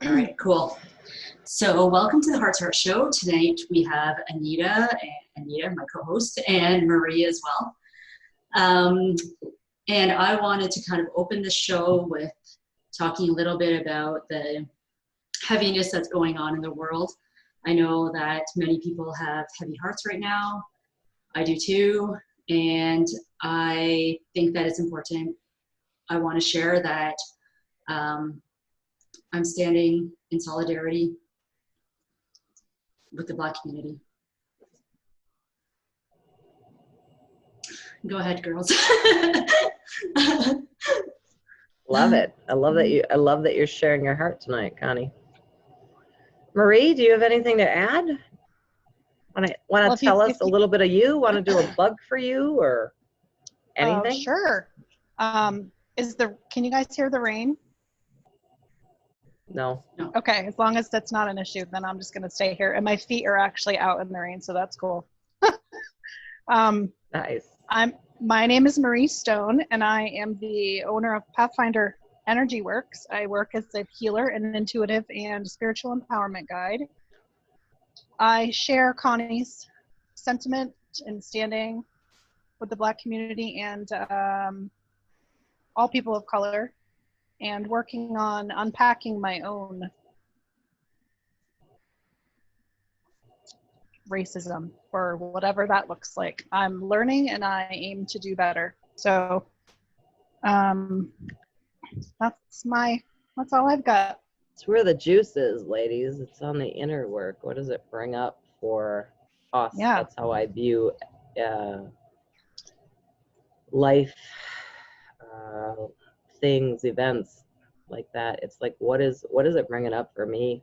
All right, cool. So welcome to the Heart to Heart Show. Tonight we have Anita, my co-host, and Marie as well. And I wanted to kind of open the show with talking a little bit about the heaviness that's going on in the world. I know that many people have heavy hearts right now. I do too. And I think that it's important. I want to share that I'm standing in solidarity with the Black community. Go ahead, girls. Love it. I love that you're sharing your heart tonight, Connie. Marie, do you have anything to add? Want to tell us a little bit of you? Want to do a plug for you or anything? Sure. Can you guys hear the rain? No. Okay, as long as that's not an issue, then I'm just gonna stay here. And my feet are actually out in the rain, so that's cool. Nice. My name is Marie Stone, and I am the owner of Pathfinder Energy Works. I work as a healer, an intuitive, and spiritual empowerment guide. I share Connie's sentiment and standing with the Black community and all people of color, and working on unpacking my own racism, or whatever that looks like. I'm learning and I aim to do better. So that's all I've got. It's where the juice is, ladies. It's on the inner work. What does it bring up for us? Yeah. That's how I view life, things, events like that. It's like, what is it bringing up for me?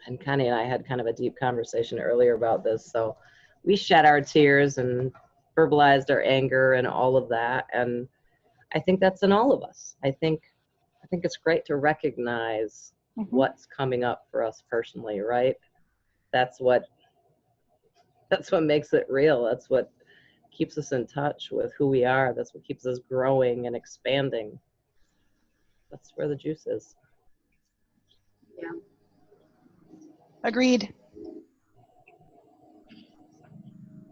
And Connie and I had kind of a deep conversation earlier about this. So we shed our tears and verbalized our anger and all of that. And I think that's in all of us. I think it's great to recognize what's coming up for us personally, right? That's what makes it real. That's what keeps us in touch with who we are. That's what keeps us growing and expanding. That's where the juice is. Yeah. Agreed.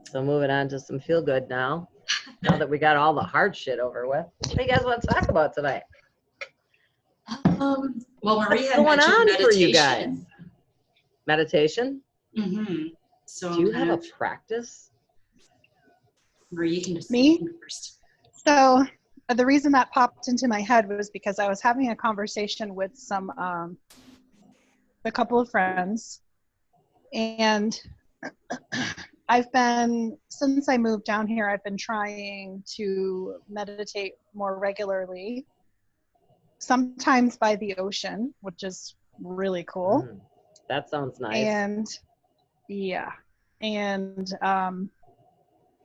So moving on to some feel good now that we got all the hard shit over with. What do you guys want to talk about tonight? Well, Marie had What's going on meditation. for you guys? Meditation? Mm-hmm. So do you have a practice? Marie, you can just Me? go first. So the reason that popped into my head was because I was having a conversation with a couple of friends, and since I moved down here, I've been trying to meditate more regularly, sometimes by the ocean, which is really cool. That sounds nice. And yeah, and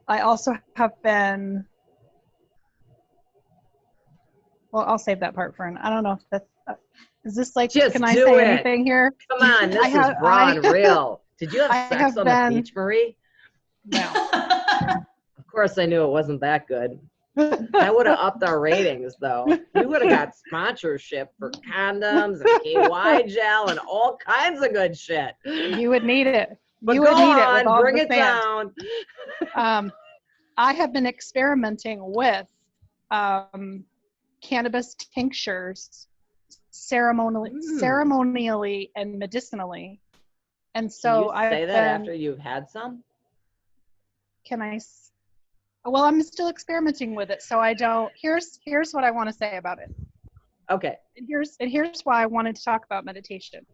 I also have been, well, I'll save that part for I don't know if that's, is this like, just can I say anything here? Come on, this is raw and real. Did you have sex on the beach, Marie? No. Of course I knew it wasn't that good. That would have upped our ratings, though. We would have got sponsorship for condoms and KY gel and all kinds of good shit. You would need it. But you would need it with all bring the it sand. down. I have been experimenting with cannabis tinctures ceremonially and medicinally. And so Can you say that after you've had some? Well, I'm still experimenting with it, so I don't. Here's what I want to say about it. Okay. And here's why I wanted to talk about meditation.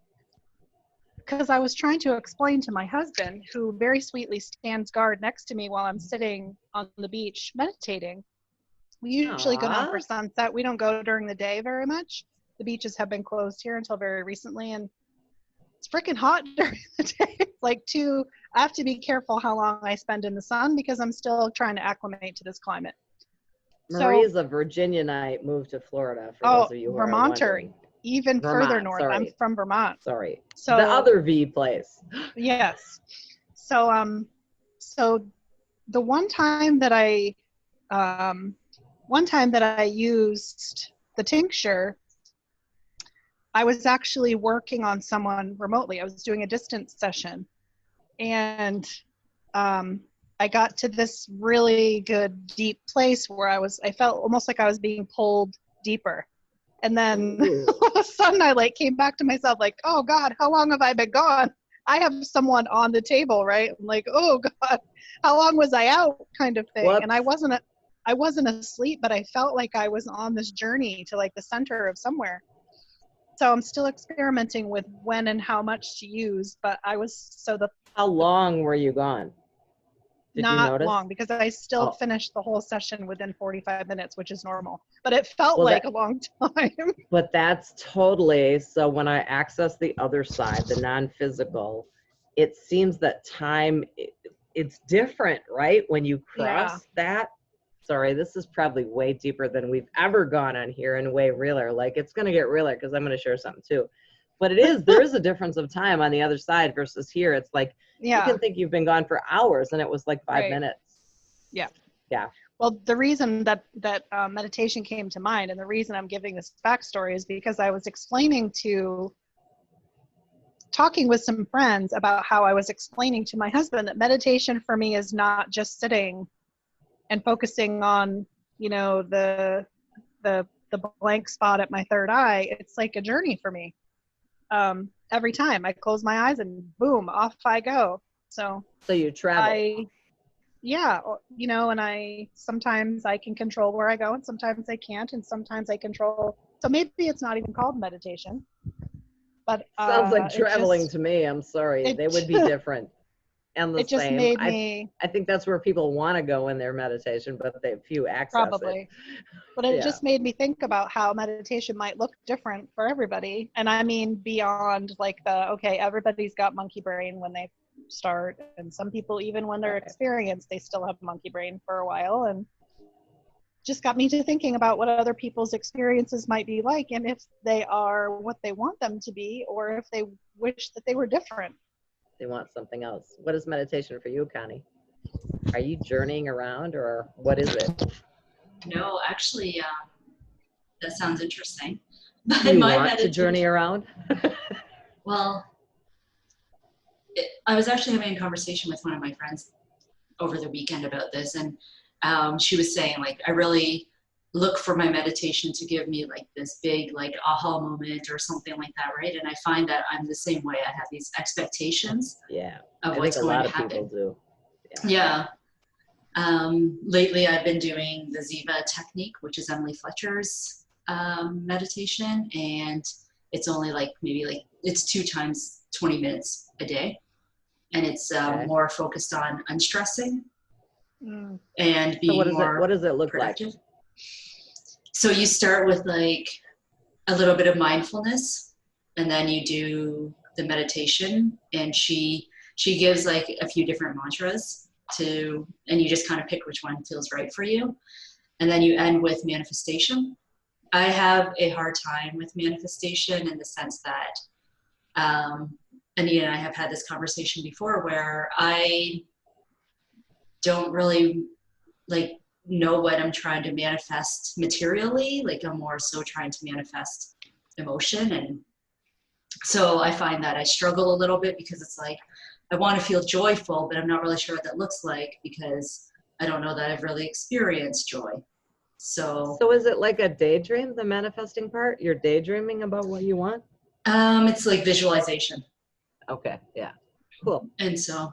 Because I was trying to explain to my husband, who very sweetly stands guard next to me while I'm sitting on the beach meditating. We usually go down for sunset. We don't go during the day very much. The beaches have been closed here until very recently, and it's freaking hot during the day. It's like I have to be careful how long I spend in the sun because I'm still trying to acclimate to this climate. Marie's a Virginianite, moved to Florida, for those of you who Vermonter, are wondering. even further north. Sorry. I'm from Vermont. Sorry. So the other V place. Yes. So the one time that I used the tincture, I was actually working on someone remotely. I was doing a distance session, and I got to this really good deep place where I felt almost like I was being pulled deeper. And then all of a sudden I like came back to myself like, oh God, how long have I been gone? I have someone on the table, right? I'm like, oh God, how long was I out kind of thing? Whoops. And I wasn't asleep, but I felt like I was on this journey to like the center of somewhere. So I'm still experimenting with when and how much to use, but How long were you gone? Did you not notice? long, because I still Oh. finished the whole session within 45 minutes, which is normal. But it felt Well, like a long time. But that's totally, so when I access the other side, the non-physical, it seems that time, it's different, right? When you cross that, sorry, this is probably way deeper than we've ever gone on here and way realer. Like it's gonna get realer because I'm gonna share something too. But there is a difference of time on the other side versus here. It's like, you can think you've been gone for hours and it was like 5 minutes. Yeah. Yeah. Well, the reason that meditation came to mind, and the reason I'm giving this backstory, is because I was talking with some friends about how I was explaining to my husband that meditation for me is not just sitting and focusing on, the blank spot at my third eye. It's like a journey for me. Every time I close my eyes and boom, off I go. So you travel. And sometimes I can control where I go and sometimes I can't, and sometimes I control. So maybe it's not even called meditation, but sounds like traveling to me. I'm sorry. They would be different and the it just same. made me, I think that's where people want to go in their meditation, but few access probably. it. But it just made me think about how meditation might look different for everybody. And I mean, beyond like everybody's got monkey brain when they start, and some people, even when they're experienced, they still have monkey brain for a while, and just got me to thinking about what other people's experiences might be like, and if they are what they want them to be, or if they wish that they were different. They want something else. What is meditation for you, Connie? Are you journeying around, or what is it? No, actually, that sounds interesting. Do you want to journey around? Well, I was actually having a conversation with one of my friends over the weekend about this, and she was saying, like, I really look for my meditation to give me like this big like aha moment or something like that, right? And I find that I'm the same way. I have these expectations of what's going to happen. I think a lot of people do. Yeah. Lately I've been doing the Ziva technique, which is Emily Fletcher's meditation, and it's only it's 2 times 20 minutes a day, and it's more focused on unstressing and being what does it look productive. like? So you start with like a little bit of mindfulness, and then you do the meditation, and she gives like a few different mantras and you just kind of pick which one feels right for you. And then you end with manifestation. I have a hard time with manifestation in the sense that, Anita and I have had this conversation before, where I don't really know what I'm trying to manifest materially. Like, I'm more so trying to manifest emotion. And so I find that I struggle a little bit, because it's like, I want to feel joyful, but I'm not really sure what that looks like, because I don't know that I've really experienced joy. So is it like a daydream, the manifesting part? You're daydreaming about what you want? It's like visualization. Okay. Yeah. Cool. And so,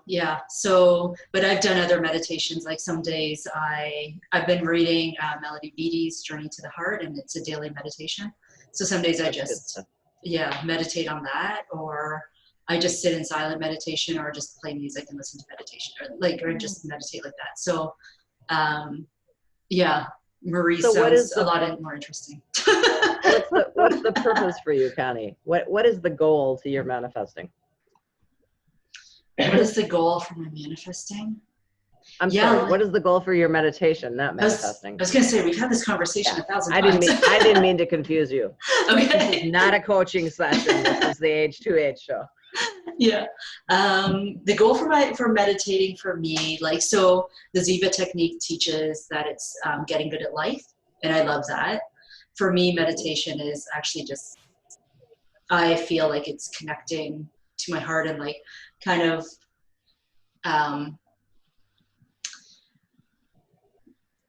but I've done other meditations. Like some days I've been reading Melody Beattie's Journey to the Heart, and it's a daily meditation. So some days I just, meditate on that, or I just sit in silent meditation, or just play music and listen to meditation, or just meditate like that. So, Marie sounds a lot more interesting. What's the purpose for you, Connie? What is the goal to your manifesting? What is the goal for my manifesting? I'm sorry, what is the goal for your meditation, not manifesting? I was going to say, we've had this conversation 1,000 times. I didn't mean to confuse you. Okay. This is not a coaching session. This is the H2H show. Yeah. The goal for meditating for me, so the Ziva technique teaches that it's getting good at life. And I love that. For me, meditation is actually just I feel like it's connecting to my heart and like kind of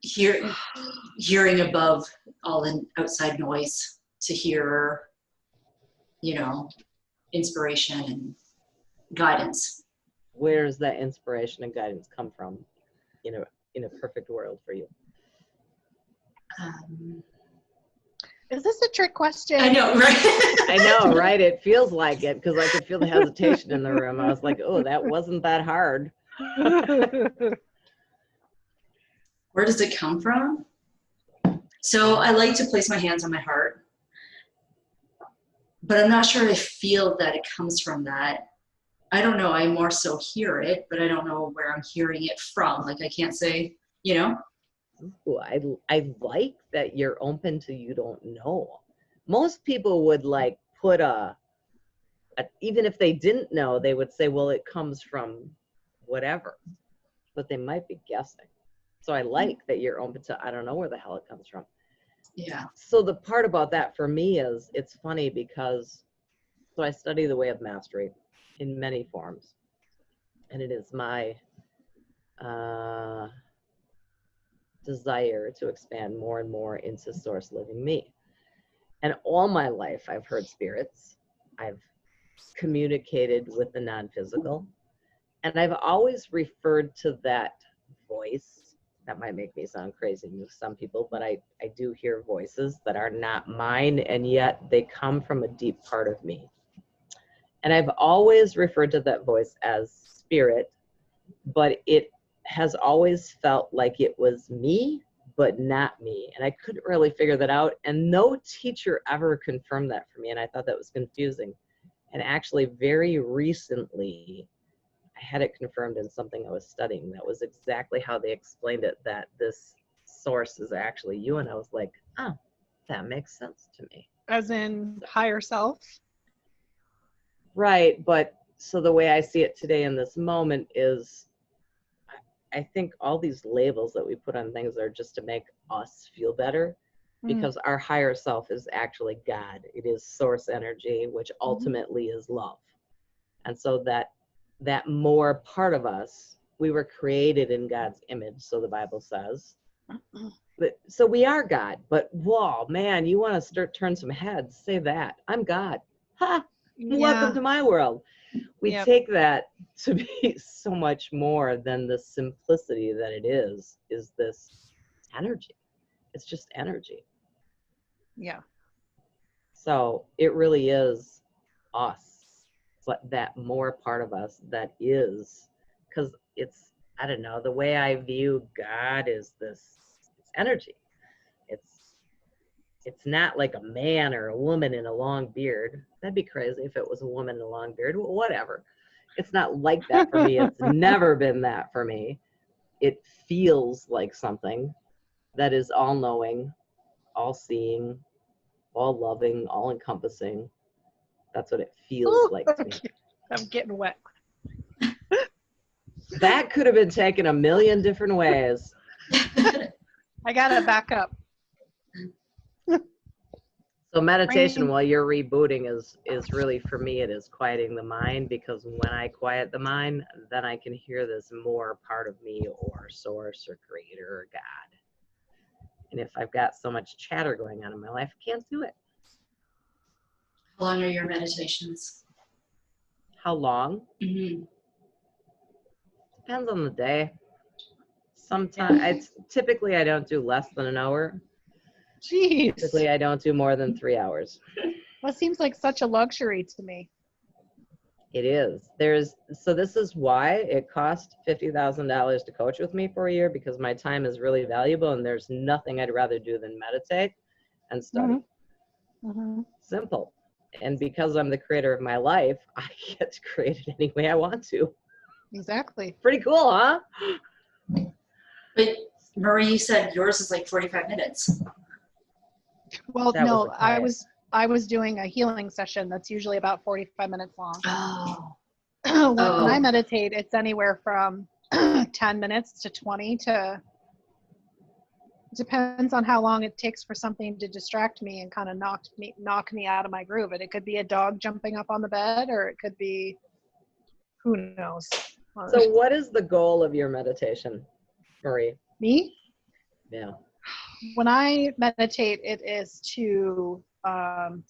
hearing above all the outside noise to hear, inspiration and guidance. Where does that inspiration and guidance come from in a perfect world for you? Is this a trick question? I know, right? I know, right? It feels like it, because I could feel the hesitation in the room. I was like, oh, that wasn't that hard. Where does it come from? So I like to place my hands on my heart, but I'm not sure I feel that it comes from that. I don't know. I more so hear it, but I don't know where I'm hearing it from. Like I can't say, Ooh, I like that you're open to you don't know. Most people would like put even if they didn't know, they would say, well, it comes from whatever, but they might be guessing. So I like that you're open to, I don't know where the hell it comes from. Yeah. So the part about that for me is, it's funny because, so I study the way of mastery in many forms. And it is my desire to expand more and more into source living me. And all my life, I've heard spirits. I've communicated with the non-physical. And I've always referred to that voice. That might make me sound crazy to some people, but I do hear voices that are not mine, and yet they come from a deep part of me. And I've always referred to that voice as spirit, but it has always felt like it was me, but not me. And I couldn't really figure that out. And no teacher ever confirmed that for me. And I thought that was confusing. And actually very recently, I had it confirmed in something I was studying. That was exactly how they explained it, that this source is actually you. And I was like, oh, that makes sense to me. As in higher self? Right. But so the way I see it today in this moment is, I think all these labels that we put on things are just to make us feel better, because our higher self is actually God. It is source energy, which ultimately is love. And so that more part of us, we were created in God's image, so the Bible says. But so we are God, but whoa, man, you want to turn some heads, say that. I'm God. Ha! Yeah. Welcome to my world. We Yep. take that to be so much more than the simplicity that it is this energy. It's just energy. Yeah. So it really is us, but that more part of us that is, because it's, I don't know, the way I view God is this energy. It's not like a man or a woman in a long beard. That'd be crazy if it was a woman in a long beard. Well, whatever. It's not like that for me. It's never been that for me. It feels like something that is all-knowing, all-seeing, all-loving, all-encompassing. That's what it feels like to me. I'm getting wet. That could have been taken a million different ways. I gotta back up. So meditation while you're rebooting is really, for me, it is quieting the mind, because when I quiet the mind, then I can hear this more part of me, or source or creator or God. And if I've got so much chatter going on in my life, I can't do it. How long are your meditations? How long? Mm-hmm. Depends on the day. Sometimes, typically I don't do less than an hour. Jeez. Typically I don't do more than 3 hours. That seems like such a luxury to me. It is. So this is why it cost $50,000 to coach with me for a year, because my time is really valuable, and there's nothing I'd rather do than meditate and study. Simple. And because I'm the creator of my life, I get to create it any way I want to. Exactly. Pretty cool, huh? But Marie, you said yours is like 45 minutes. Well, That no, was a quiet. I was doing a healing session that's usually about 45 minutes long. Oh. When I meditate, it's anywhere from 10 minutes to 20 to depends on how long it takes for something to distract me and kind of knock me out of my groove. And it could be a dog jumping up on the bed, or it could be, who knows. So what is the goal of your meditation, Marie? Me? Yeah. When I meditate, it is to, well,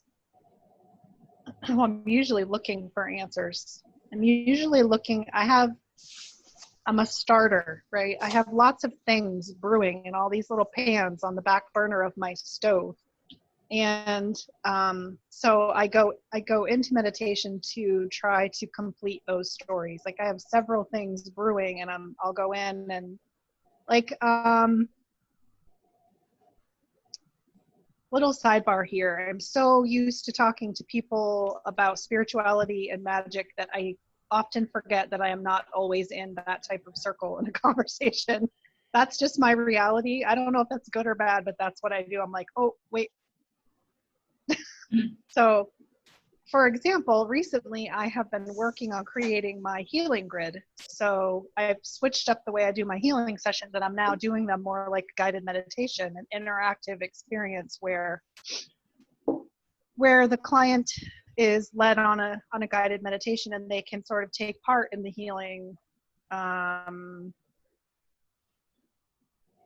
I'm usually looking for answers. I'm usually looking, I'm a starter, right? I have lots of things brewing in all these little pans on the back burner of my stove. And so I go into meditation to try to complete those stories. Like I have several things brewing, and I'll go in and like, little sidebar here. I'm so used to talking to people about spirituality and magic that I often forget that I am not always in that type of circle in a conversation. That's just my reality. I don't know if that's good or bad, but that's what I do. I'm like, oh, wait. So, for example, recently I have been working on creating my healing grid. So I've switched up the way I do my healing sessions, and I'm now doing them more like guided meditation, an interactive experience where the client is led on a guided meditation, and they can sort of take part in the healing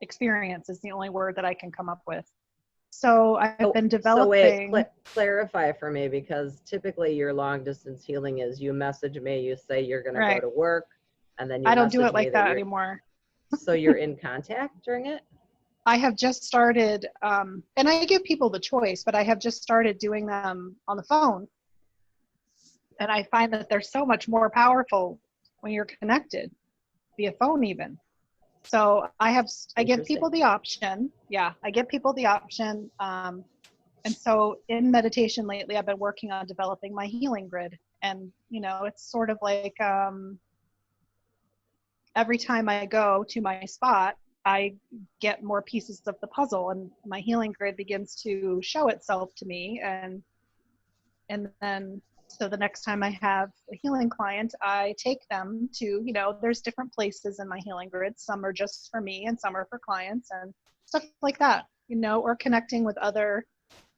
experience is the only word that I can come up with. So I've been developing. So wait, clarify for me, because typically your long distance healing is you message me, you say you're going to go to work, and then you I don't do it message me like that anymore. So you're in contact during it? I have just started, and I give people the choice, but I have just started doing them on the phone. And I find that they're so much more powerful when you're connected via phone even. So I give people the option. Yeah, I give people the option. And so in meditation lately, I've been working on developing my healing grid. And, you know, it's sort of like every time I go to my spot, I get more pieces of the puzzle, and my healing grid begins to show itself to me. And then, so the next time I have a healing client, I take them to, you know, there's different places in my healing grid. Some are just for me and some are for clients and stuff like that, you know, or connecting with other,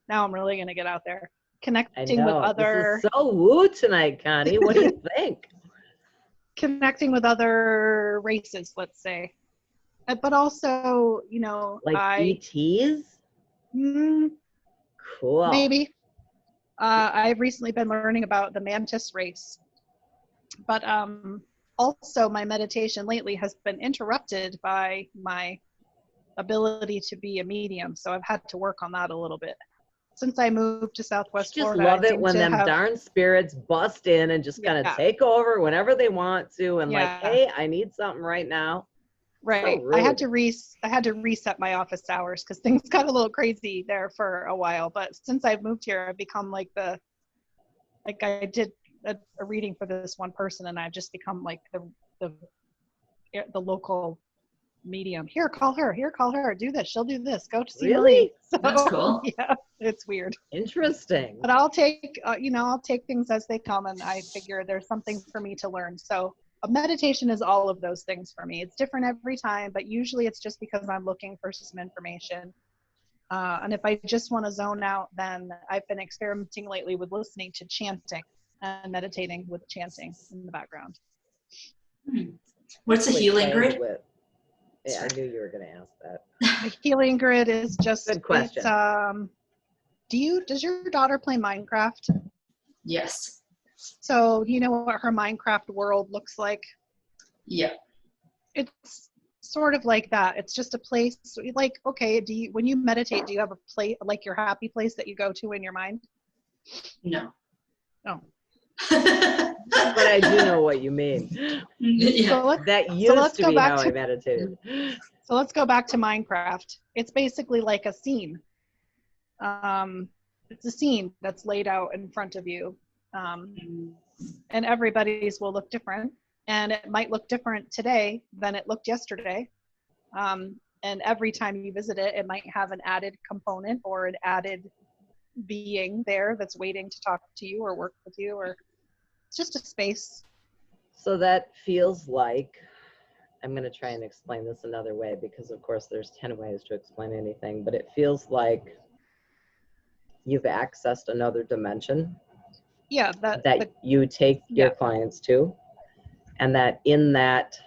now I'm really going to get out there, connecting with other. This is so woo tonight, Connie. What do you think? Connecting with other races, let's say. But also, you know, like ETs? Cool. Maybe. I've recently been learning about the mantis race, but also my meditation lately has been interrupted by my ability to be a medium, so I've had to work on that a little bit. Since I moved to Southwest Florida, I love it when them darn spirits bust in and just kind of take over whenever they want to, and like, hey, I need something right now. Right. So I had to reset my office hours because things got a little crazy there for a while. But since I've moved here, I've become like I did a reading for this one person, and I've just become like the local medium. Here, call her. Here, call her. Do this. She'll do this. Go to see Marie. So, that's cool. Yeah, it's weird. Interesting. But I'll take I'll take things as they come, and I figure there's something for me to learn. So. A meditation is all of those things for me. It's different every time, but usually it's just because I'm looking for some information. And if I just want to zone out, then I've been experimenting lately with listening to chanting and meditating with chanting in the background. What's a healing grid? Yeah, I knew you were going to ask that. The healing grid is just, good question. Does your daughter play Minecraft? Yes. So you know what her Minecraft world looks like? Yeah. It's sort of like that. It's just a place, like, okay, when you meditate, do you have a place, like your happy place that you go to in your mind? No. No. But I do know what you mean. Yeah. So that used to be how I meditated. So let's go back to Minecraft. It's basically like a scene. It's a scene that's laid out in front of you. And everybody's will look different, and it might look different today than it looked yesterday. And every time you visit it, it might have an added component or an added being there that's waiting to talk to you or work with you, or it's just a space. So that feels like I'm going to try and explain this another way, because of course there's 10 ways to explain anything, but it feels like you've accessed another dimension Yeah, that you take your clients to, and that in that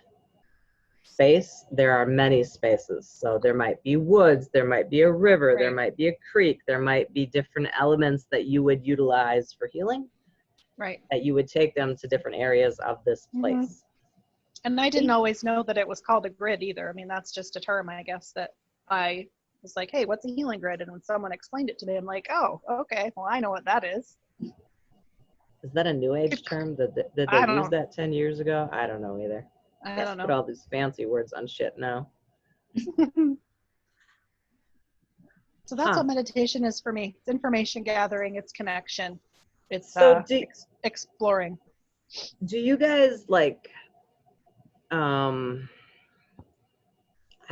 space there are many spaces. So there might be woods, there might be a river, Right. there might be a creek, there might be different elements that you would utilize for healing, right. that you would take them to different areas of this place. Mm-hmm. And I didn't always know that it was called a grid either. I mean, that's just a term, I guess, that I was like, hey, what's a healing grid? And when someone explained it to me, I'm like, oh, okay, well, I know what that is. Is that a new age term? Did they use that 10 years ago? I don't know either. I don't know. Put all these fancy words on shit now. So that's what meditation is for me. It's information gathering, it's connection, it's so exploring. Do you guys like, I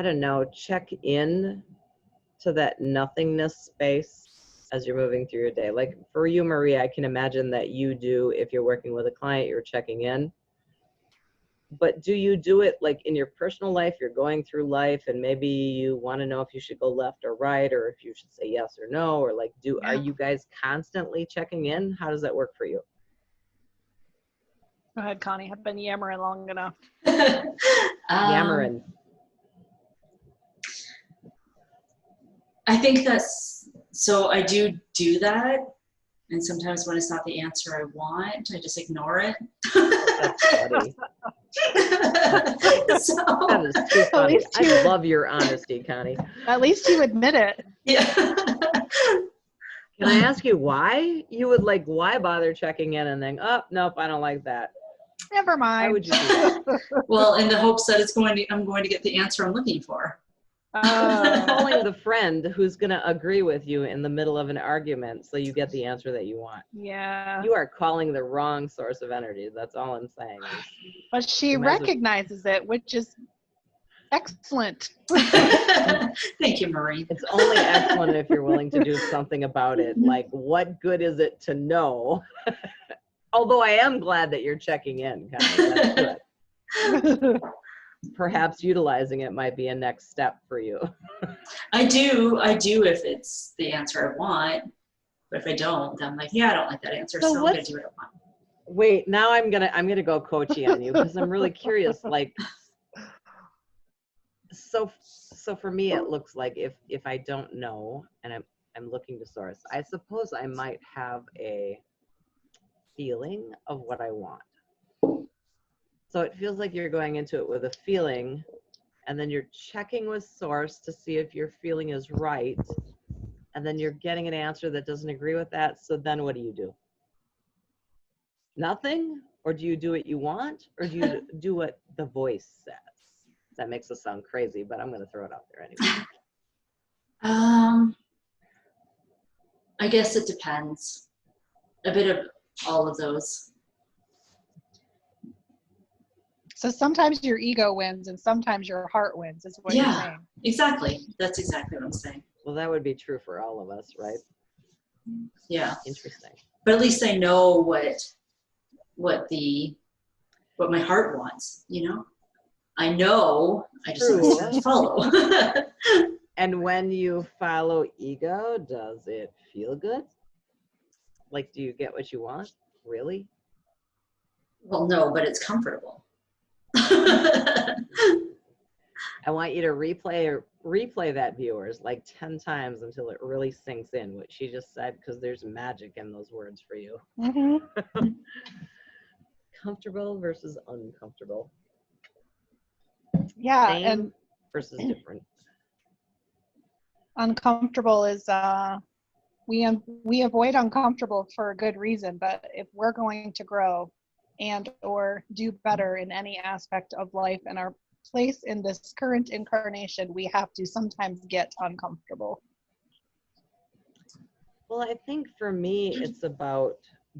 don't know, check in to that nothingness space as you're moving through your day? Like for you, Maria, I can imagine that you do, if you're working with a client, you're checking in. But do you do it like in your personal life? You're going through life and maybe you want to know if you should go left or right, or if you should say yes or no, or like, are you guys constantly checking in? How does that work for you? Go ahead, Connie. I've been yammering long enough. Yammering. I think so I do that. And sometimes when it's not the answer I want, I just ignore it. That's funny. That is too funny. I love your honesty, Connie. At least you admit it. Yeah. Can I ask you why you would why bother checking in and think, oh, nope, I don't like that? Never mind. Why would you do that? Well, in the hopes that I'm going to get the answer I'm looking for. Calling the friend who's going to agree with you in the middle of an argument so you get the answer that you want. Yeah. You are calling the wrong source of energy. That's all I'm saying. But she recognizes it, which is excellent. Thank you, Marie. It's only excellent if you're willing to do something about it. Like, what good is it to know? Although I am glad that you're checking in, Connie. That's good. Perhaps utilizing it might be a next step for you. I do if it's the answer I want. But if I don't, then I'm like, yeah, I don't like that answer, so I'm gonna do what I want. Wait, now I'm gonna go coachy on you because I'm really curious. Like, so for me, it looks like if I don't know and I'm looking to source, I suppose I might have a feeling of what I want. So it feels like you're going into it with a feeling, and then you're checking with source to see if your feeling is right, and then you're getting an answer that doesn't agree with that. So then what do you do? Nothing? Or do you do what you want? Or do you do what the voice says? That makes us sound crazy, but I'm going to throw it out there anyway. I guess it depends. A bit of all of those. So sometimes your ego wins and sometimes your heart wins, is what you're saying. Exactly. That's exactly what I'm saying. Well, that would be true for all of us, right? Yeah. Interesting. But at least I know what my heart wants, you know? I know, I just have to follow. And when you follow ego, does it feel good? Like, do you get what you want? Really? Well, no, but it's comfortable. I want you to replay that, viewers, like 10 times until it really sinks in what she just said, because there's magic in those words for you. Mm-hmm. Comfortable versus uncomfortable. Yeah, Same and versus different. Uncomfortable is we avoid uncomfortable for a good reason, but if we're going to grow and or do better in any aspect of life and our place in this current incarnation, we have to sometimes get uncomfortable. Well, I think for me, it's about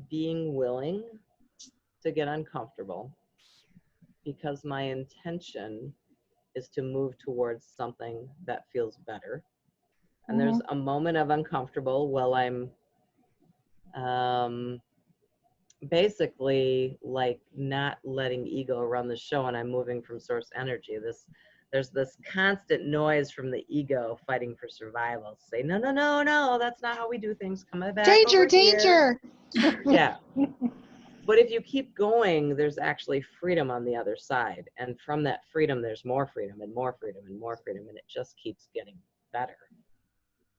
being willing to get uncomfortable, because my intention is to move towards something that feels better. And there's a moment of uncomfortable while I'm basically like not letting ego run the show, and I'm moving from source energy. There's this constant noise from the ego fighting for survival. Say, no, no, no, no, that's not how we do things. Come back Danger, over danger. here. Yeah. But if you keep going, there's actually freedom on the other side. And from that freedom, there's more freedom and more freedom and more freedom. And it just keeps getting better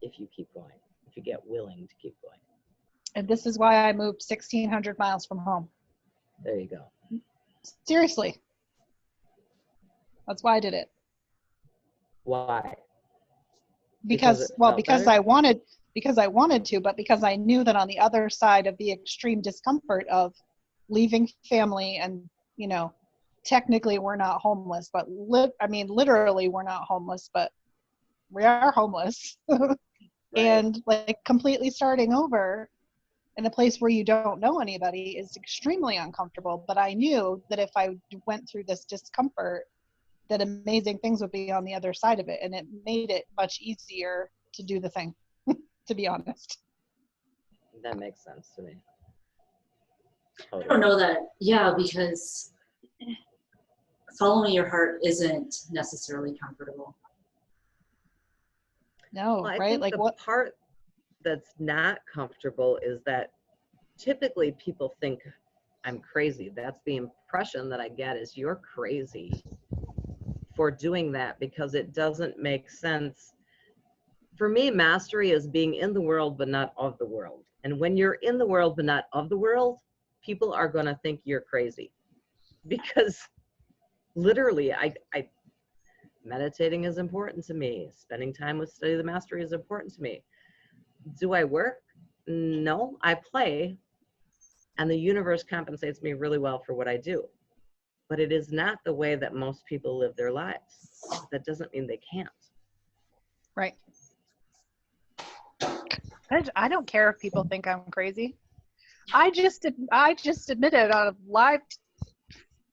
if you keep going, if you get willing to keep going. And this is why I moved 1,600 miles from home. There you go. Seriously. That's why I did it. Why? Because I wanted to, but because I knew that on the other side of the extreme discomfort of leaving family and, you know, technically we're not homeless, but literally we're not homeless, but we are homeless. Right. And like completely starting over in a place where you don't know anybody is extremely uncomfortable. But I knew that if I went through this discomfort, that amazing things would be on the other side of it. And it made it much easier to do the thing, to be honest. That makes sense to me. Totally. I don't know that, yeah, because following your heart isn't necessarily comfortable. No, well, right? Like what part that's not comfortable is that typically people think I'm crazy. That's the impression that I get, is you're crazy for doing that, because it doesn't make sense. For me, mastery is being in the world but not of the world. And when you're in the world but not of the world, people are going to think you're crazy. Because literally, I meditating is important to me. Spending time with Study the Mastery is important to me. Do I work? No, I play. And the universe compensates me really well for what I do. But it is not the way that most people live their lives. That doesn't mean they can't. Right. I don't care if people think I'm crazy. I just admitted on a live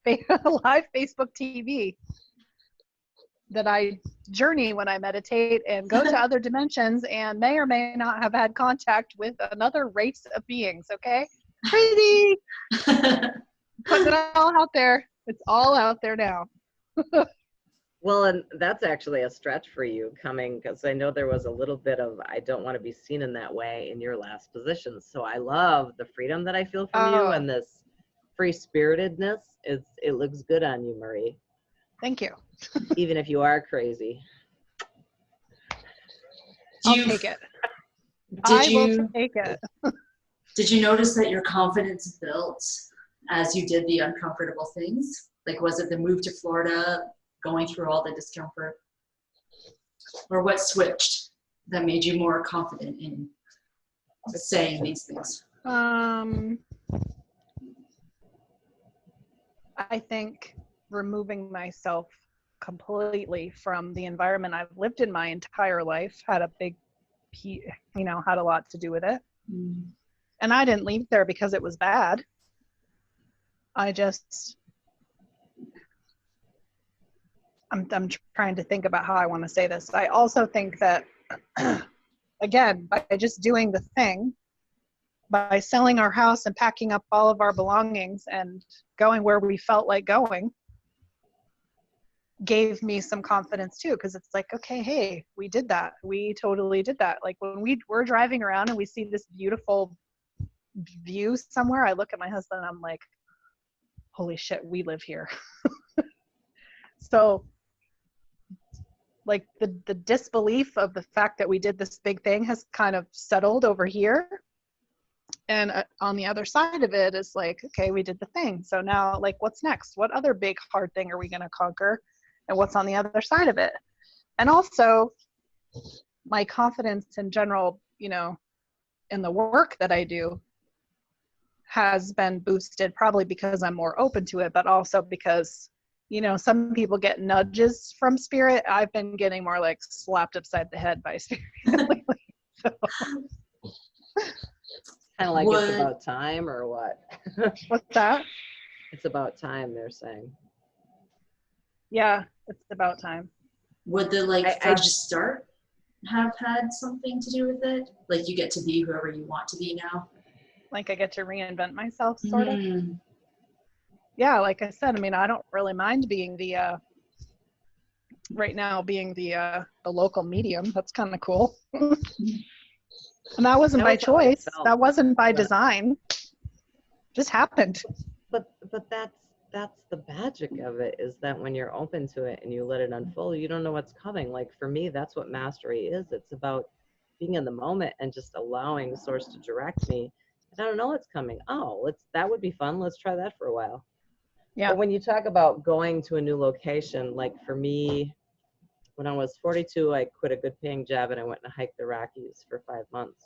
Facebook TV that I journey when I meditate and go to other dimensions and may or may not have had contact with another race of beings. Okay, crazy. Putting it all out there. It's all out there now. Well, and that's actually a stretch for you coming, because I know there was a little bit of, I don't want to be seen in that way in your last position. So I love the freedom that I feel from you, and this free-spiritedness. It looks good on you, Marie. Thank you. Even if you are crazy. I'll take it. I will take it. Did you notice that your confidence built as you did the uncomfortable things? Like, was it the move to Florida, going through all the discomfort? Or what switched that made you more confident in saying these things? I think removing myself completely from the environment I've lived in my entire life had a big, had a lot to do with it. Mm. And I didn't leave there because it was bad. I'm trying to think about how I want to say this. I also think that, again, by just doing the thing, by selling our house and packing up all of our belongings and going where we felt like going, gave me some confidence too, because it's like, okay, hey, we did that. We totally did that. Like when we're driving around and we see this beautiful view somewhere, I look at my husband and I'm like, holy shit, we live here. So like the disbelief of the fact that we did this big thing has kind of settled over here. And on the other side of it is like, okay, we did the thing. So now, like, what's next? What other big hard thing are we going to conquer? And what's on the other side of it? And also, my confidence in general, in the work that I do has been boosted, probably because I'm more open to it, but also because, some people get nudges from spirit. I've been getting more like slapped upside the head by spirit lately. So. Kind of like it's about time, or what? What's that? It's about time, they're saying. Yeah, it's about time. Would the fresh start have had something to do with it? Like you get to be whoever you want to be now? Like I get to reinvent myself, sort of. Mm. Yeah, like I said, I mean, I don't really mind being the right now being the local medium. That's kind of cool. And that wasn't That by was how I choice. felt That wasn't by when design. Just happened. but that's the magic of it, is that when you're open to it and you let it unfold, you don't know what's coming. Like for me, that's what mastery is. It's about being in the moment and just allowing the source to direct me. I don't know what's coming. Oh, that would be fun. Let's try that for a while. Yeah. But when you talk about going to a new location, like for me, when I was 42, I quit a good paying job and I went and hiked the Rockies for 5 months.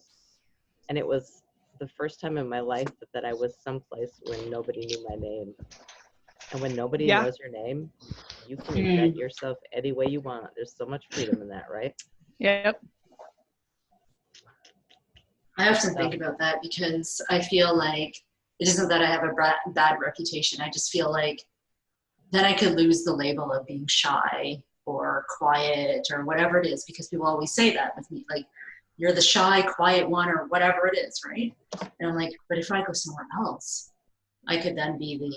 And it was the first time in my life that I was someplace when nobody knew my name. And when nobody Yeah. knows your name, you can invent yourself any way you want. There's so much freedom in that, right? Yep. I often think about that because I feel like it isn't that I have a bad reputation. I just feel like then I could lose the label of being shy or quiet or whatever it is, because people always say that with me, like, you're the shy, quiet one or whatever it is, right? And I'm like, but if I go somewhere else, I could then be the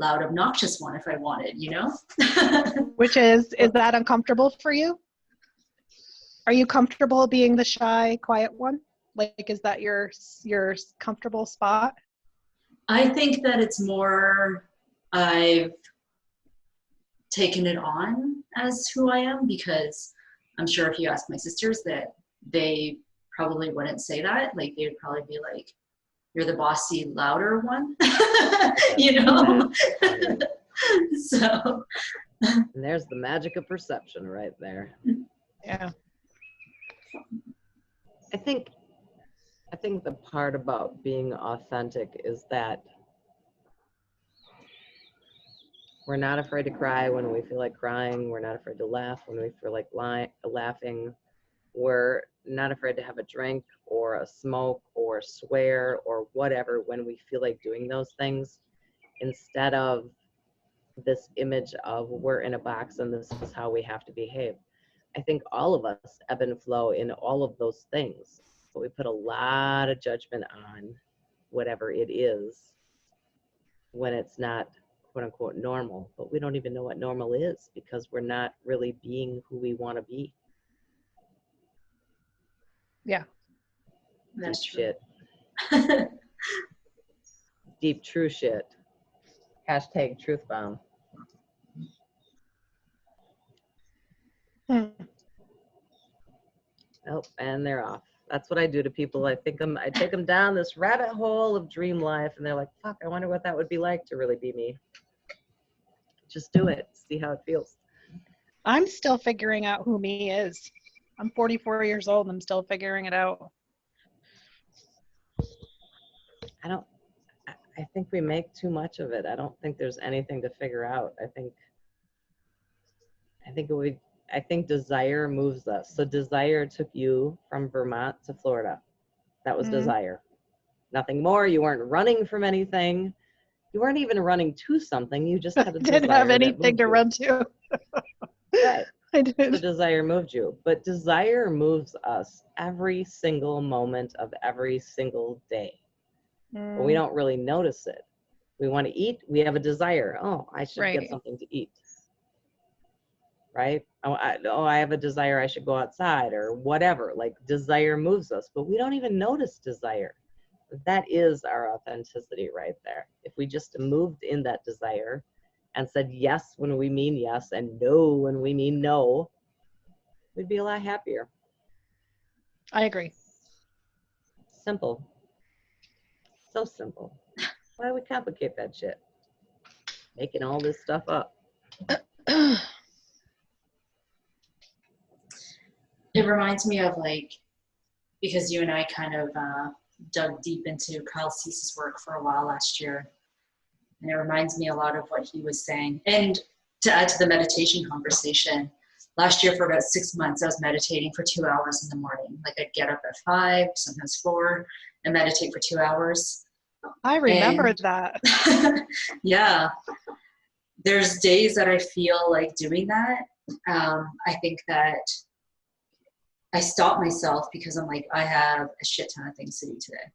loud, obnoxious one if I wanted, you know? Which is that uncomfortable for you? Are you comfortable being the shy, quiet one? Like, is that your comfortable spot? I think that it's more, I've taken it on as who I am, because I'm sure if you ask my sisters, that they probably wouldn't say that. Like, they would probably be like, you're the bossy, louder one, you know? So. And there's the magic of perception right there. Yeah. I think the part about being authentic is that we're not afraid to cry when we feel like crying. We're not afraid to laugh when we feel like laughing. We're not afraid to have a drink or a smoke or swear or whatever when we feel like doing those things, instead of this image of we're in a box and this is how we have to behave. I think all of us ebb and flow in all of those things, but we put a lot of judgment on whatever it is when it's not quote unquote normal, but we don't even know what normal is because we're not really being who we want to be. Yeah. That's Deep true. shit. Deep true shit. Hashtag truth bomb. Oh, and they're off. That's what I do to people. I take them down this rabbit hole of dream life, and they're like, fuck, I wonder what that would be like to really be me. Just do it. See how it feels. I'm still figuring out who me is. I'm 44 years old and I'm still figuring it out. I think we make too much of it. I don't think there's anything to figure out. I think desire moves us. So desire took you from Vermont to Florida. That was desire. Nothing more. You weren't running from anything. You weren't even running to something. You just had a desire. Didn't have anything to run to. Right. I did. The desire moved you. But desire moves us every single moment of every single day. But we don't really notice it. We want to eat. We have a desire. Oh, I should get something to eat. Right? I have a desire. I should go outside or whatever. Like, desire moves us, but we don't even notice desire. That is our authenticity right there. If we just moved in that desire and said yes when we mean yes and no when we mean no, we'd be a lot happier. I agree. Simple. So simple. Why do we complicate that shit? Making all this stuff up. It reminds me of, like, because you and I kind of dug deep into Kyle Cease's work for a while last year. And it reminds me a lot of what he was saying. And to add to the meditation conversation, last year for about 6 months, I was meditating for 2 hours in the morning. Like, I'd get up at 5, sometimes 4, and meditate for 2 hours. I remember that. Yeah. There's days that I feel like doing that. I think that I stop myself because I'm like, I have a shit ton of things to do today.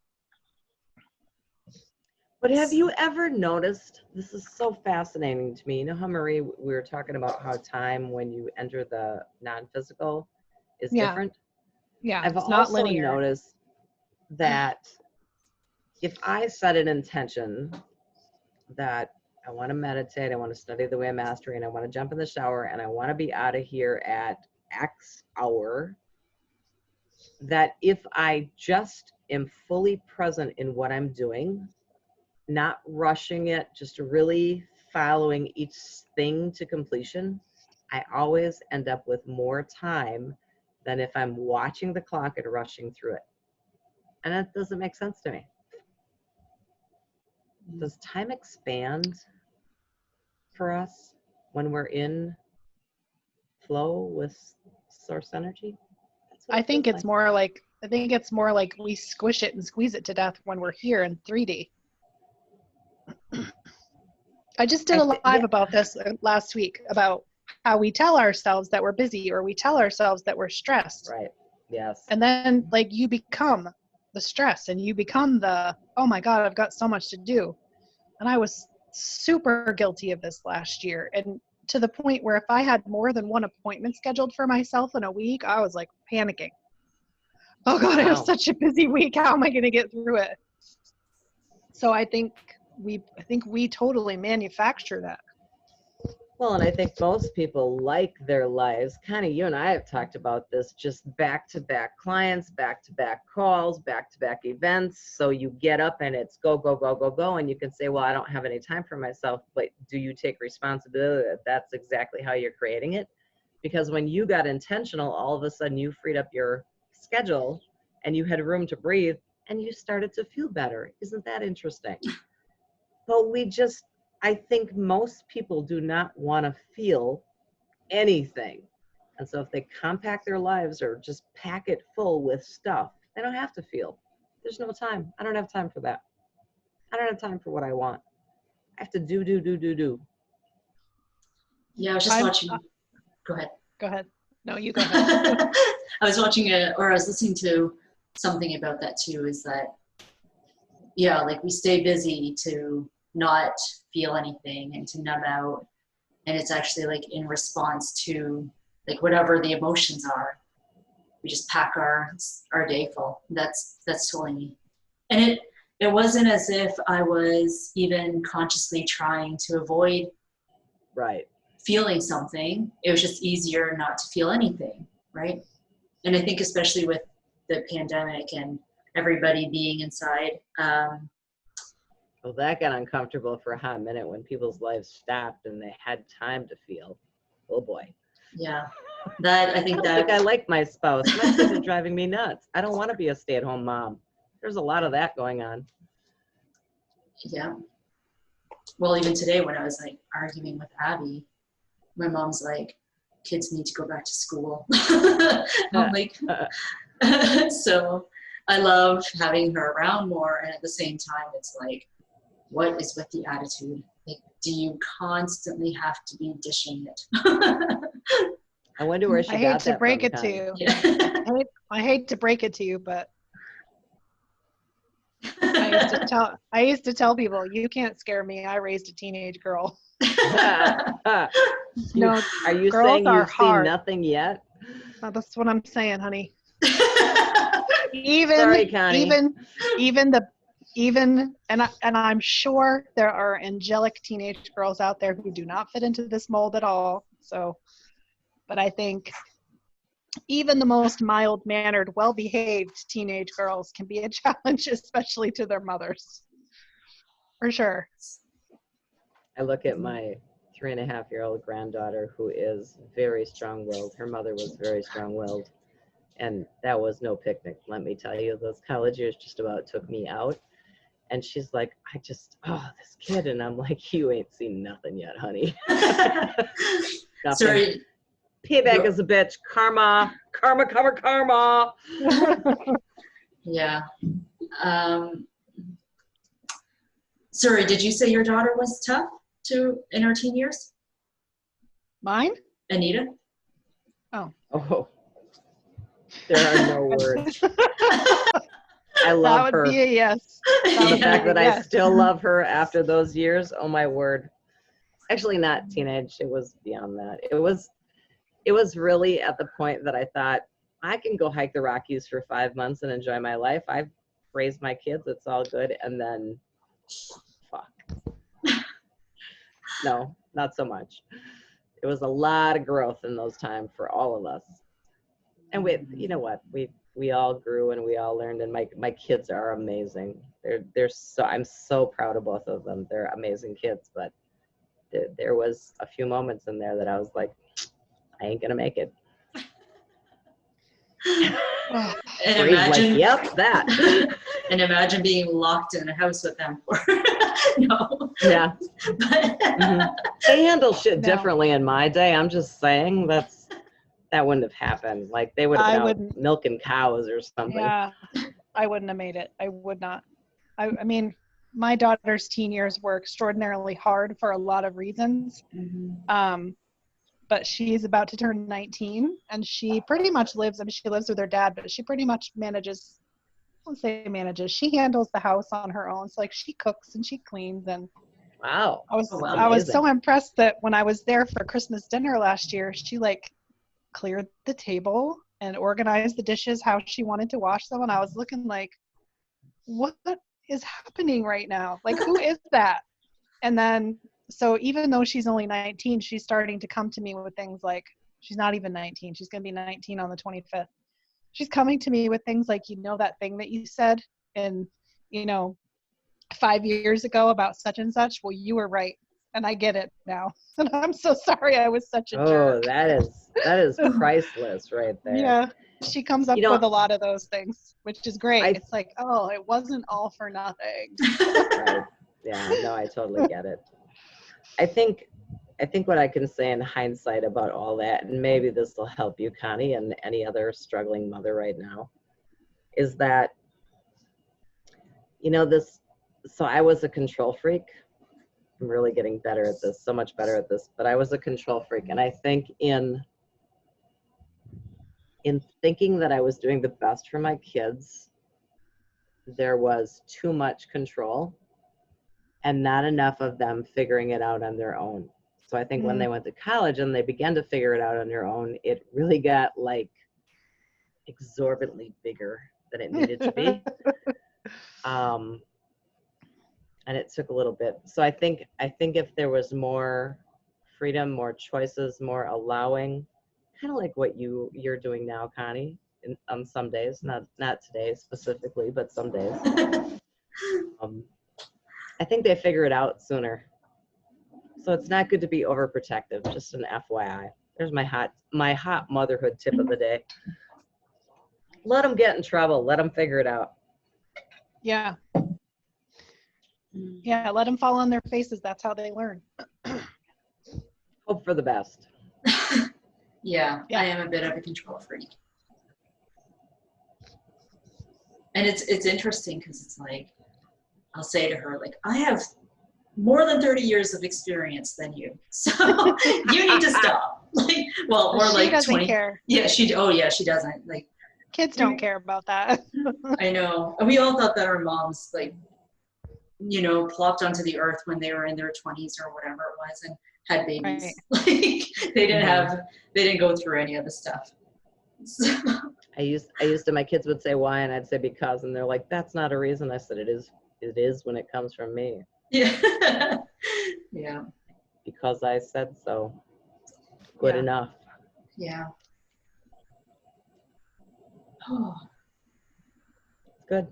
But have you ever noticed, this is so fascinating to me, you know how Marie, we were talking about how time when you enter the non-physical is Yeah. different? Yeah, I've it's not also linear. noticed that if I set an intention that I want to meditate, I want to study the way of mastery, and I want to jump in the shower, and I want to be out of here at X hour, that if I just am fully present in what I'm doing, not rushing it, just really following each thing to completion, I always end up with more time than if I'm watching the clock and rushing through it. And that doesn't make sense to me. Does time expand for us when we're in flow with source energy? That's what I it think feels it's more like we squish it and squeeze it to death when we're here in 3D. I just did a live about this last week about how we tell ourselves that we're busy or we tell ourselves that we're stressed. Right. Yes. And then like you become the stress and you become the, oh my God, I've got so much to do. And I was super guilty of this last year. And to the point where if I had more than one appointment scheduled for myself in a week, I was like panicking. Oh God, I have such a busy week. How am I going to get through it? So I think we totally manufacture that. Well, and I think most people like their lives, kind of you and I have talked about this, just back-to-back clients, back-to-back calls, back-to-back events. So you get up and it's go, go, go, go, go. And you can say, well, I don't have any time for myself. But do you take responsibility that that's exactly how you're creating it? Because when you got intentional, all of a sudden you freed up your schedule and you had room to breathe and you started to feel better. Isn't that interesting? But I think most people do not want to feel anything. And so if they compact their lives or just pack it full with stuff, they don't have to feel. There's no time. I don't have time for that. I don't have time for what I want. I have to do. Yeah, I was just watching. Go ahead. Go ahead. No, you go ahead. I was watching I was listening to something about that too, is that, yeah, like we stay busy to not feel anything and to numb out. And it's actually like in response to like whatever the emotions are, we just pack our day full. That's totally me. And it wasn't as if I was even consciously trying to avoid feeling something. It was just easier not to feel anything, right? And I think especially with the pandemic and everybody being inside, well, that got uncomfortable for a hot minute when people's lives stopped and they had time to feel. Oh boy. Yeah. I think I like my spouse. My kids are driving me nuts. I don't want to be a stay-at-home mom. There's a lot of that going on. Yeah. Well, even today when I was like arguing with Abby, my mom's like, kids need to go back to school. I'm like, so I love having her around more. And at the same time, it's like, what is with the attitude? Like, do you constantly have to be dishing it? I wonder where she got that from. I hate to break it to you. Yeah. I hate to break it to you, but I used to tell people, you can't scare me. I raised a teenage girl. No, are you saying you've seen nothing yet? No, that's what I'm saying, honey. Even, sorry, Connie. And I'm sure there are angelic teenage girls out there who do not fit into this mold at all. So, but I think even the most mild-mannered, well-behaved teenage girls can be a challenge, especially to their mothers. For sure. I look at my 3.5-year-old granddaughter who is very strong-willed. Her mother was very strong-willed. And that was no picnic, let me tell you. Those college years just about took me out. And she's like, this kid. And I'm like, you ain't seen nothing yet, honey. Nothing. Sorry. Payback is a bitch. Karma. Yeah. Sorry, did you say your daughter was tough in her teen years? Mine? Anita? Oh. There are no words. I love That would her. be a yes. And the fact that I Yes. still love her after those years, oh my word. Actually, not teenage. It was beyond that. It was really at the point that I thought, I can go hike the Rockies for 5 months and enjoy my life. I've raised my kids. It's all good. And then, fuck. No, not so much. It was a lot of growth in those times for all of us. And you know what? We all grew and we all learned, and my kids are amazing. I'm so proud of both of them. They're amazing kids, but there was a few moments in there that I was like, I ain't gonna make it. And Bree's imagine, like, yep, that. and imagine being locked in a house with them. No. Yeah. But, They handle shit No. differently in my day. I'm just saying that wouldn't have happened. Like they would have I been out wouldn't. milking cows or something. Yeah, I wouldn't have made it. I would not. I mean, my daughter's teen years were extraordinarily hard for a lot of reasons. But she's about to turn 19, and she pretty much lives. I mean, she lives with her dad, but she pretty much manages. I won't say manages. She handles the house on her own. So like she cooks and she cleans, and Wow. wow. I was so impressed that when I was there for Christmas dinner last year, she like cleared the table and organized the dishes how she wanted to wash them, and I was looking like, what is happening right now? Like, who is that? And then, so even though she's only 19, she's starting to come to me with things like, she's not even 19, she's going to be 19 on the 25th. She's coming to me with things like, you know, that thing that you said in, 5 years ago about such and such? Well, you were right. And I get it now. And I'm so sorry I was such a jerk. Oh, that is priceless right there. Yeah. She comes up with a lot of those things, which is great. It's like, oh, it wasn't all for nothing. Right. Yeah, no, I totally get it. I think what I can say in hindsight about all that, and maybe this will help you, Connie, and any other struggling mother right now, is that, so I was a control freak. I'm really getting better at this, so much better at this, but I was a control freak. And I think in thinking that I was doing the best for my kids, there was too much control and not enough of them figuring it out on their own. So I think when they went to college and they began to figure it out on their own, it really got like exorbitantly bigger than it needed to be. And it took a little bit. So I think if there was more freedom, more choices, more allowing, kind of like what you're doing now, Connie, on some days, not today specifically, but some days. I think they figure it out sooner. So it's not good to be overprotective, just an FYI. There's my hot motherhood tip of the day. Let them get in trouble. Let them figure it out. Yeah. Yeah, let them fall on their faces. That's how they learn. Hope for the best. Yeah, I am a bit of a control freak. And it's interesting because it's like, I'll say to her, like, I have more than 30 years of experience than you. So you need to stop. Like, well, or she like doesn't 20. Care. Yeah, she doesn't. Like, kids don't care about that. I know. And we all thought that our moms, like, plopped onto the earth when they were in their 20s or whatever it was and had babies. Right. Like, they didn't go through any of the stuff. So. I used to, my kids would say why, and I'd say because, and they're like, that's not a reason. I said, it is when it comes from me. Yeah. Yeah. Because I said so. Good enough. Yeah. Oh. Good.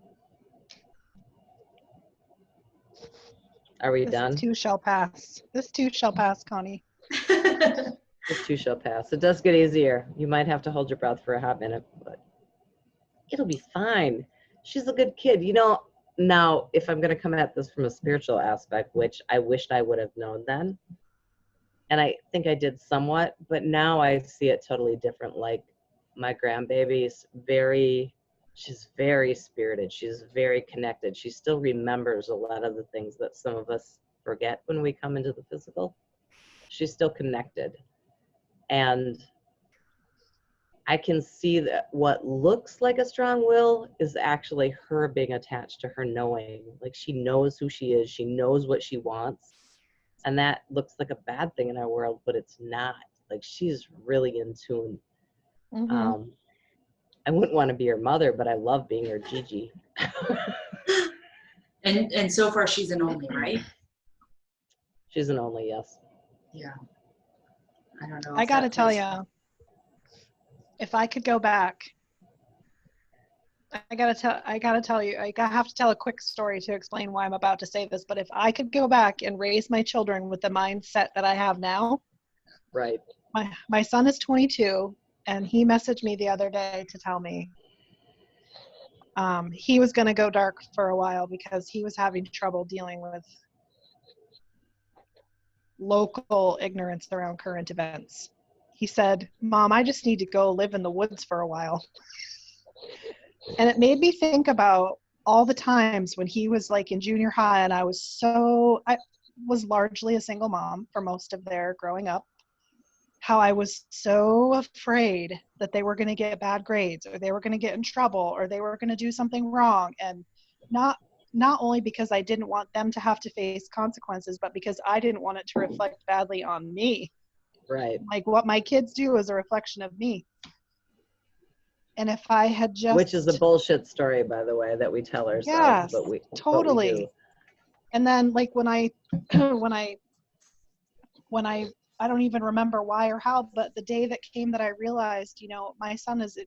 Are we done? This too shall pass. This too shall pass, Connie. This too shall pass. It does get easier. You might have to hold your breath for a hot minute, but it'll be fine. She's a good kid. Now, if I'm going to come at this from a spiritual aspect, which I wished I would have known then, and I think I did somewhat, but now I see it totally different. Like, my grandbaby's she's very spirited. She's very connected. She still remembers a lot of the things that some of us forget when we come into the physical. She's still connected. And I can see that what looks like a strong will is actually her being attached to her knowing. Like she knows who she is. She knows what she wants. And that looks like a bad thing in our world, but it's not. Like she's really in tune. Mm-hmm. I wouldn't want to be her mother, but I love being her Gigi. And so far she's an only, right? She's an only, yes. Yeah. I don't know. I if gotta that tell plays- you, if I could go back, I have to tell a quick story to explain why I'm about to say this, but if I could go back and raise my children with the mindset that I have now, Right. my son is 22, and he messaged me the other day to tell me he was going to go dark for a while because he was having trouble dealing with local ignorance around current events. He said, "Mom, I just need to go live in the woods for a while." And it made me think about all the times when he was like in junior high, and I was largely a single mom for most of their growing up, how I was so afraid that they were going to get bad grades, or they were going to get in trouble, or they were going to do something wrong. And not only because I didn't want them to have to face consequences, but because I didn't want it to reflect badly on me. Right. Like what my kids do is a reflection of me. And if I had just, which is a bullshit story, by the way, that we tell ourselves, yes, but we totally. But we do. And then like when I I don't even remember why or how, but the day that came that I realized, my son is,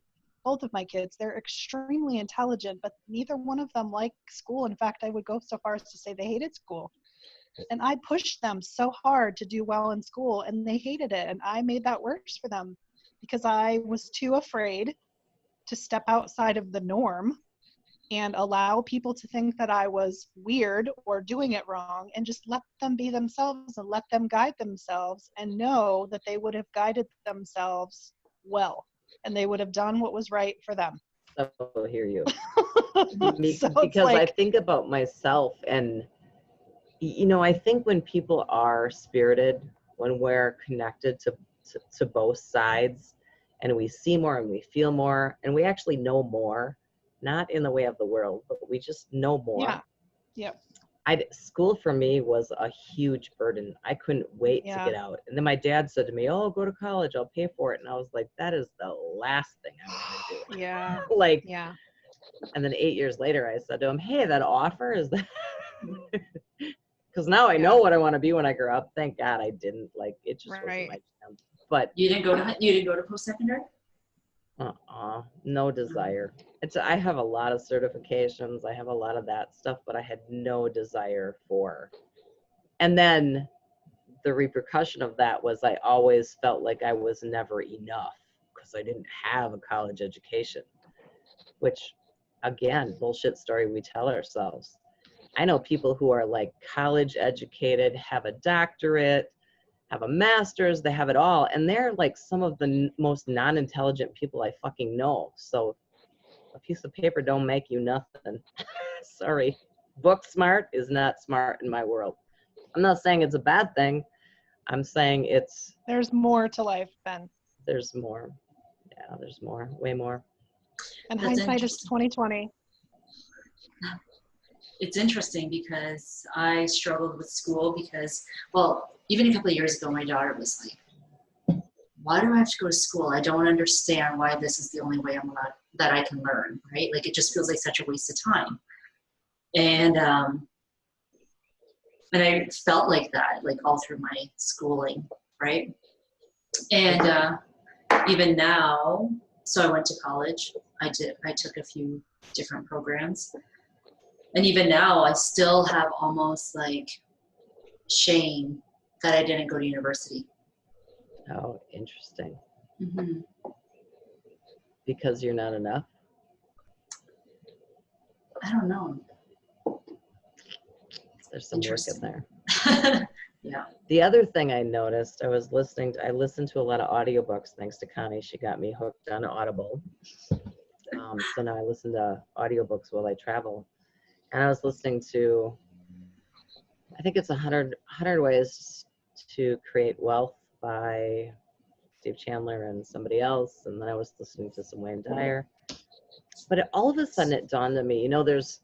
both of my kids, they're extremely intelligent, but neither one of them like school. In fact, I would go so far as to say they hated school. And I pushed them so hard to do well in school, and they hated it. And I made that worse for them because I was too afraid to step outside of the norm and allow people to think that I was weird or doing it wrong, and just let them be themselves and let them guide themselves, and know that they would have guided themselves well and they would have done what was right for them. So I hear you. So Because I think about myself, and I think when people are spirited, when we're connected to both sides, and we see more and we feel more and we actually know more, not in the way of the world, but we just know more. Yeah. Yep. School for me was a huge burden. I couldn't wait to get out. And then my dad said to me, "Oh, go to college, I'll pay for it." And I was like, that is the last thing I want to do. Yeah. Like, yeah. And then 8 years later, I said to him, "Hey, that offer is that," because now I know what I want to be when I grow up. Thank God I didn't. Like, it just wasn't my jam. But you didn't go to post-secondary? No desire. I have a lot of certifications. I have a lot of that stuff, but I had no desire for. And then the repercussion of that was I always felt like I was never enough because I didn't have a college education, which, again, bullshit story we tell ourselves. I know people who are like college educated, have a doctorate, have a master's, they have it all, and they're like some of the most non-intelligent people I fucking know. So a piece of paper don't make you nothing. Sorry. Book smart is not smart in my world. I'm not saying it's a bad thing. I'm saying there's more to life, Ben. There's more. Yeah, there's more, way more. And hindsight is 20/20. It's interesting because I struggled with school because, well, even a couple of years ago, my daughter was like, "Why do I have to go to school? I don't understand why this is the only way that I can learn," right? Like, it just feels like such a waste of time. And I felt like that, like all through my schooling, right? And even now, so I went to college. I took a few different programs. And even now, I still have almost like shame that I didn't go to university. Oh, interesting. Mm-hmm. Because you're not enough? I don't know. There's some work in there. Yeah. The other thing I noticed, I listened to a lot of audiobooks thanks to Connie. She got me hooked on Audible. So now I listen to audiobooks while I travel. And I was listening to, I think it's 100 Ways to Create Wealth by Steve Chandler and somebody else, and then I was listening to some Wayne Dyer. But all of a sudden it dawned on me, you know, there's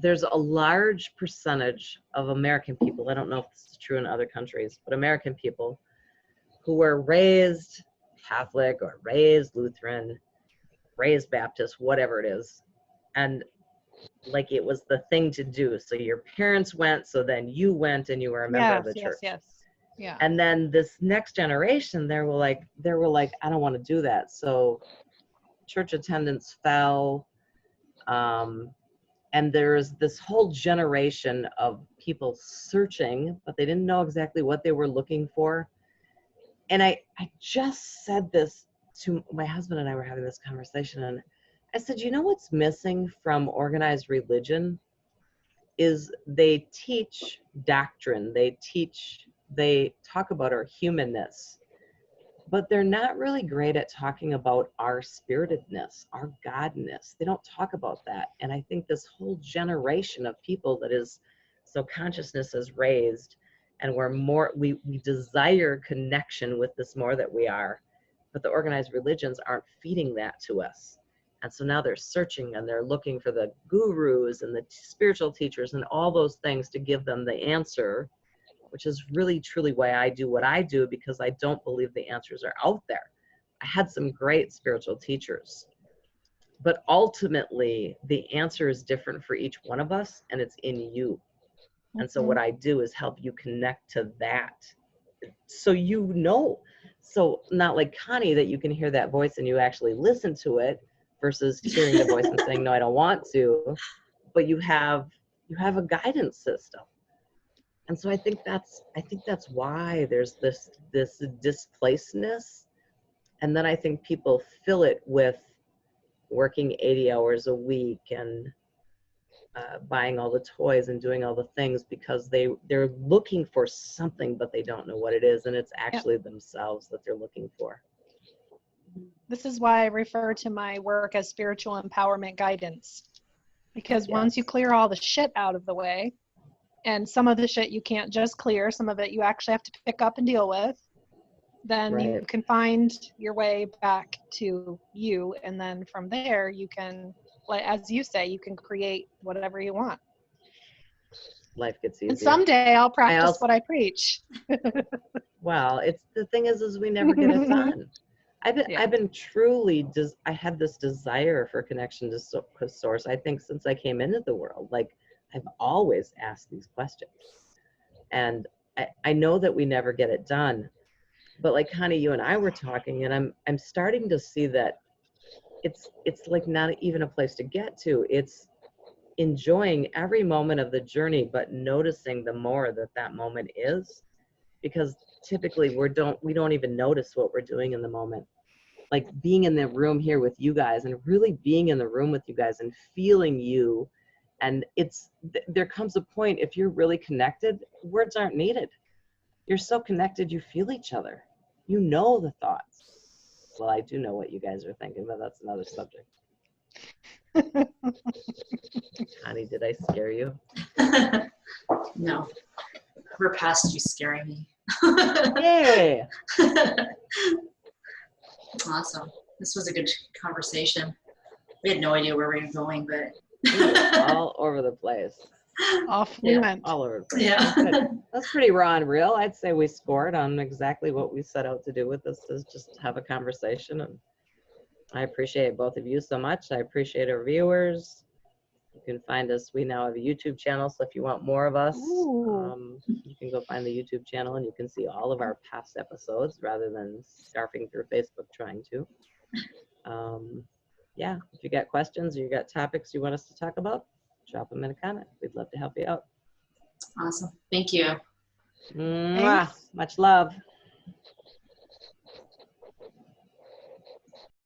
a large percentage of American people, I don't know if this is true in other countries, but American people who were raised Catholic or raised Lutheran, raised Baptist, whatever it is. And like it was the thing to do. So your parents went, so then you went and you were a member of the church. Yes. Yeah. And then this next generation, they were like, I don't want to do that. So church attendance fell. And there's this whole generation of people searching, but they didn't know exactly what they were looking for. And I just said this to my husband, and I were having this conversation, and I said, you know what's missing from organized religion is they teach doctrine, they talk about our humanness, but they're not really great at talking about our spiritedness, our godness. They don't talk about that. And I think this whole generation of people that is, so consciousness is raised, and we desire connection with this more that we are, but the organized religions aren't feeding that to us. And so now they're searching and they're looking for the gurus and the spiritual teachers and all those things to give them the answer, which is really truly why I do what I do, because I don't believe the answers are out there. I had some great spiritual teachers, but ultimately the answer is different for each one of us, and it's in you. And so what I do is help you connect to that. So you know, so not like Connie, that you can hear that voice and you actually listen to it, versus hearing the voice and saying, no, I don't want to, but you have a guidance system. And so I think that's why there's this displacedness. And then I think people fill it with working 80 hours a week and buying all the toys and doing all the things, because they're looking for something, but they don't know what it is. And it's actually themselves that they're looking for. This is why I refer to my work as spiritual empowerment guidance, because once you clear all the shit out of the way, and some of the shit you can't just clear, some of it you actually have to pick up and deal with, then you can find your way back to you. And then from there, you can, like, as you say, you can create whatever you want. Life gets easier. And someday I'll practice what I preach. Well, the thing is we never get it done. I've been truly, I had this desire for connection to source, I think, since I came into the world. Like, I've always asked these questions. And I know that we never get it done. But like, Connie, you and I were talking, and I'm starting to see that it's like not even a place to get to. It's enjoying every moment of the journey, but noticing the more that moment is. Because typically we don't even notice what we're doing in the moment. Like being in the room here with you guys, and really being in the room with you guys and feeling you. And there comes a point, if you're really connected, words aren't needed. You're so connected, you feel each other. You know the thoughts. Well, I do know what you guys are thinking, but that's another subject. Connie, did I scare you? No. We're past you scaring me. Yay! Awesome. This was a good conversation. We had no idea where we were going, but all over the place. Off we went. All over the place. Yeah. That's pretty raw and real. I'd say we scored on exactly what we set out to do with this, is just have a conversation. And I appreciate both of you so much. I appreciate our viewers. You can find us. We now have a YouTube channel, so if you want more of us, you can go find the YouTube channel and you can see all of our past episodes rather than scarfing through Facebook trying to. Yeah, if you got questions or you got topics you want us to talk about, drop them in a comment. We'd love to help you out. Awesome. Thank you. Mwah. Much love.